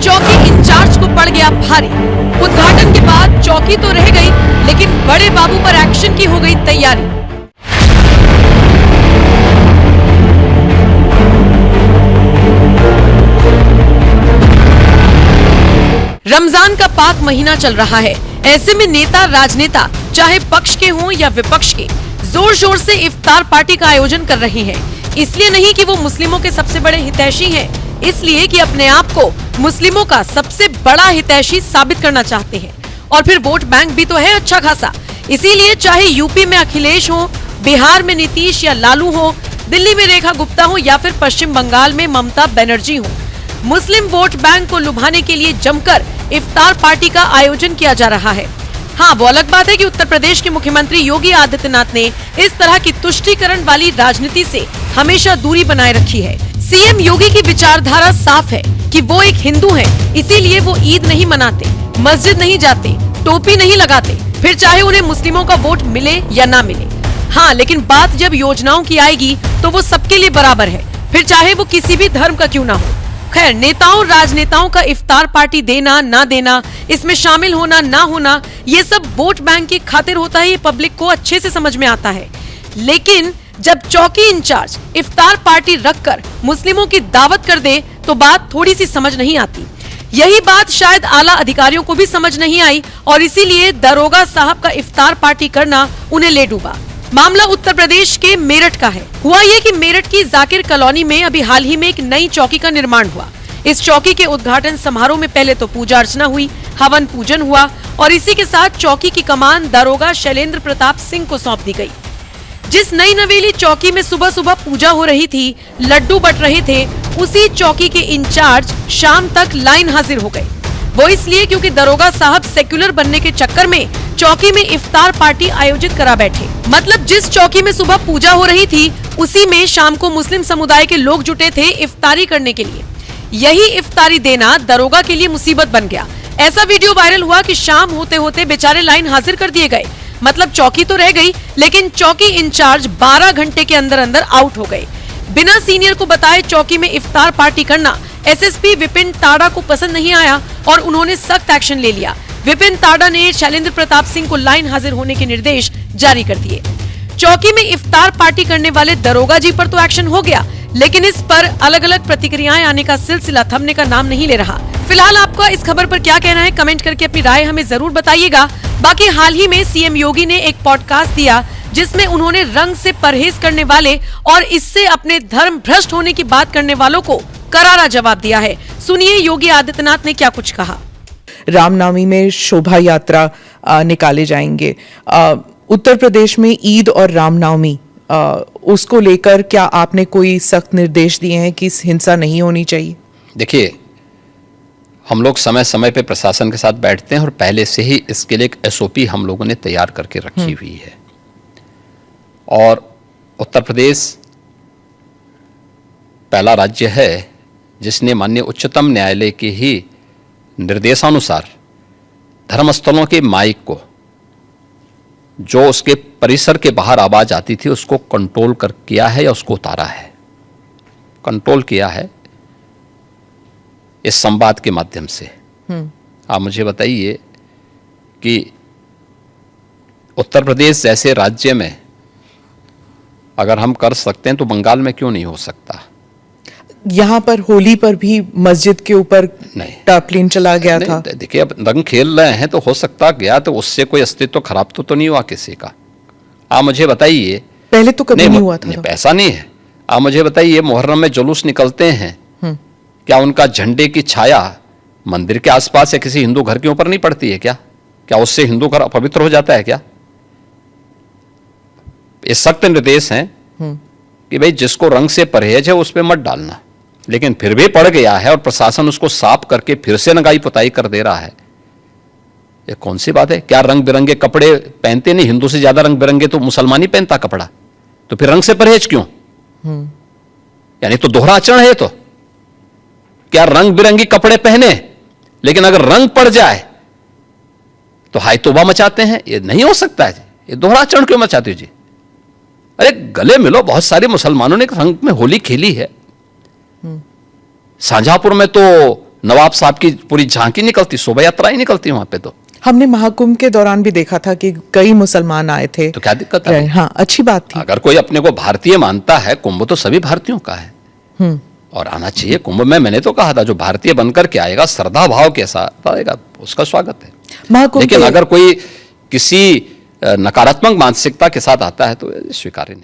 चौकी इंचार्ज को पड़ गया भारी। उद्घाटन के बाद चौकी तो रह गई, लेकिन बड़े बाबू पर एक्शन की हो गई तैयारी। रमजान का पाक महीना चल रहा है। ऐसे में नेता राजनेता चाहे पक्ष के हों या विपक्ष के, जोर शोर से इफ्तार पार्टी का आयोजन कर रहे हैं। इसलिए नहीं कि वो मुस्लिमों के सबसे बड़े हितैषी हैं, इसलिए कि अपने आप को मुस्लिमों का सबसे बड़ा हितैषी साबित करना चाहते हैं। और फिर वोट बैंक भी तो है अच्छा खासा। इसीलिए चाहे यूपी में अखिलेश हो, बिहार में नीतीश या लालू हो, दिल्ली में रेखा गुप्ता हो या फिर पश्चिम बंगाल में ममता बनर्जी हो, मुस्लिम वोट बैंक को लुभाने के लिए जमकर इफ्तार पार्टी का आयोजन किया जा रहा है। हाँ, वो अलग बात है कि उत्तर प्रदेश के मुख्यमंत्री योगी आदित्यनाथ ने इस तरह की तुष्टीकरण वाली राजनीति से हमेशा दूरी बनाए रखी है। सीएम योगी की विचारधारा साफ है कि वो एक हिंदू हैं, इसीलिए वो ईद नहीं मनाते, मस्जिद नहीं जाते, टोपी नहीं लगाते, फिर चाहे उन्हें मुस्लिमों का वोट मिले या ना मिले। हाँ, लेकिन बात जब योजनाओं की आएगी तो वो सबके लिए बराबर है, फिर चाहे वो किसी भी धर्म का क्यों ना हो। खैर, नेताओं राजनेताओं का इफ्तार पार्टी देना ना देना, इसमें शामिल होना ना होना, ये सब वोट बैंक की खातिर होता है, ये पब्लिक को अच्छे से समझ में आता है। लेकिन जब चौकी इंचार्ज इफ्तार पार्टी रखकर मुस्लिमों की दावत कर दे तो बात थोड़ी सी समझ नहीं आती। यही बात शायद आला अधिकारियों को भी समझ नहीं आई और इसीलिए दरोगा साहब का इफ्तार पार्टी करना उन्हें ले डूबा। मामला उत्तर प्रदेश के मेरठ का है। हुआ ये कि मेरठ की जाकिर कॉलोनी में अभी हाल ही में एक नई चौकी का निर्माण हुआ। इस चौकी के उद्घाटन समारोह में पहले तो पूजा अर्चना हुई, हवन पूजन हुआ और इसी के साथ चौकी की कमान दारोगा शैलेंद्र प्रताप सिंह को सौंप दी गई। जिस नई नवेली चौकी में सुबह सुबह पूजा हो रही थी, लड्डू बट रहे थे, उसी चौकी के इंचार्ज शाम तक लाइन हाजिर हो गए। वो इसलिए क्योंकि दरोगा साहब सेक्युलर बनने के चक्कर में चौकी में इफ्तार पार्टी आयोजित करा बैठे। मतलब जिस चौकी में सुबह पूजा हो रही थी, उसी में शाम को मुस्लिम समुदाय के लोग जुटे थे इफ्तारी करने के लिए। यही इफ्तारी देना दरोगा के लिए मुसीबत बन गया। ऐसा वीडियो वायरल हुआ कि शाम होते होते बेचारे लाइन हाजिर कर दिए गए। मतलब चौकी तो रह गई, लेकिन चौकी इंचार्ज 12 घंटे के अंदर अंदर आउट हो गए। बिना सीनियर को बताए चौकी में इफ्तार पार्टी करना एसएसपी विपिन ताड़ा को पसंद नहीं आया और उन्होंने सख्त एक्शन ले लिया। विपिन ताड़ा ने शैलेंद्र प्रताप सिंह को लाइन हाजिर होने के निर्देश जारी कर दिए। चौकी में इफ्तार पार्टी करने वाले दरोगा जी पर तो एक्शन हो गया, लेकिन इस पर अलग अलग प्रतिक्रियाएं आने का सिलसिला थमने का नाम नहीं ले रहा। फिलहाल आपका इस खबर पर क्या कहना है, कमेंट करके अपनी राय हमें जरूर बताइएगा। बाकी हाल ही में सीएम योगी ने एक पॉडकास्ट दिया जिसमें उन्होंने रंग से परहेज करने वाले और इससे अपने धर्म भ्रष्ट होने की बात करने वालों को करारा जवाब दिया है। सुनिए योगी आदित्यनाथ ने क्या कुछ कहा। रामनवमी में शोभा यात्रा निकाले जाएंगे। उत्तर प्रदेश में ईद और रामनवमी उसको लेकर क्या आपने कोई सख्त निर्देश दिए हैं कि हिंसा नहीं होनी चाहिए? देखिए, हम लोग समय समय पे प्रशासन के साथ बैठते हैं और पहले से ही इसके लिए एक एसओपी हम लोगों ने तैयार करके रखी हुई है। और उत्तर प्रदेश पहला राज्य है जिसने माननीय उच्चतम न्यायालय के ही निर्देशानुसार धर्मस्थलों के माइक को, जो उसके परिसर के बाहर आवाज आती थी, उसको कंट्रोल कर किया है या उसको उतारा है, कंट्रोल किया है इस संवाद के माध्यम से। आप मुझे बताइए कि उत्तर प्रदेश जैसे राज्य में अगर हम कर सकते हैं तो बंगाल में क्यों नहीं हो सकता? यहाँ पर होली पर भी मस्जिद के ऊपर टार्पलिन चला गया था। देखिए, अब रंग खेल रहे हैं तो हो सकता गया, तो उससे कोई अस्तित्व खराब तो नहीं हुआ किसी का। आप मुझे बताइए, पहले तो कभी नहीं हुआ था। ऐसा नहीं है। आप मुझे बताइए, मुहर्रम में जुलूस निकलते हैं, क्या उनका झंडे की छाया मंदिर के आसपास या किसी हिंदू घर के ऊपर नहीं पड़ती है क्या? क्या उससे हिंदू घर अपवित्र हो जाता है क्या? ये सख्त निर्देश हैं कि भाई जिसको रंग से परहेज है उस पर मत डालना, लेकिन फिर भी पड़ गया है और प्रशासन उसको साफ करके फिर से नगाई पुताई कर दे रहा है। ये कौन सी बात है? क्या रंग बिरंगे कपड़े पहनते नहीं? हिंदू से ज्यादा रंग बिरंगे तो मुसलमान ही पहनता कपड़ा, तो फिर रंग से परहेज क्यों? यानी तो दोहरा आचरण है। तो क्या रंग बिरंगी कपड़े पहने, लेकिन अगर रंग पड़ जाए तो हाय तौबा मचाते हैं? ये नहीं हो सकता है। ये दोहरा आचरण क्यों मचाते हो जी? अरे गले मिलो। बहुत सारे मुसलमानों ने रंग में होली खेली है। शाहजहांपुर में तो नवाब साहब की पूरी झांकी निकलती, शोभा यात्रा ही निकलती वहां पे। तो हमने महाकुंभ के दौरान भी देखा था कि कई मुसलमान आए थे। तो क्या दिक्कत है? हाँ, अच्छी बात थी। अगर कोई अपने को भारतीय मानता है, कुंभ तो सभी भारतीयों का है और आना चाहिए कुंभ में। मैंने तो कहा था जो भारतीय बनकर के आएगा, श्रद्धा भाव के साथ आएगा, उसका स्वागत है। महाकुंभ लेकिन के- अगर कोई किसी नकारात्मक मानसिकता के साथ आता है तो स्वीकार्य नहीं।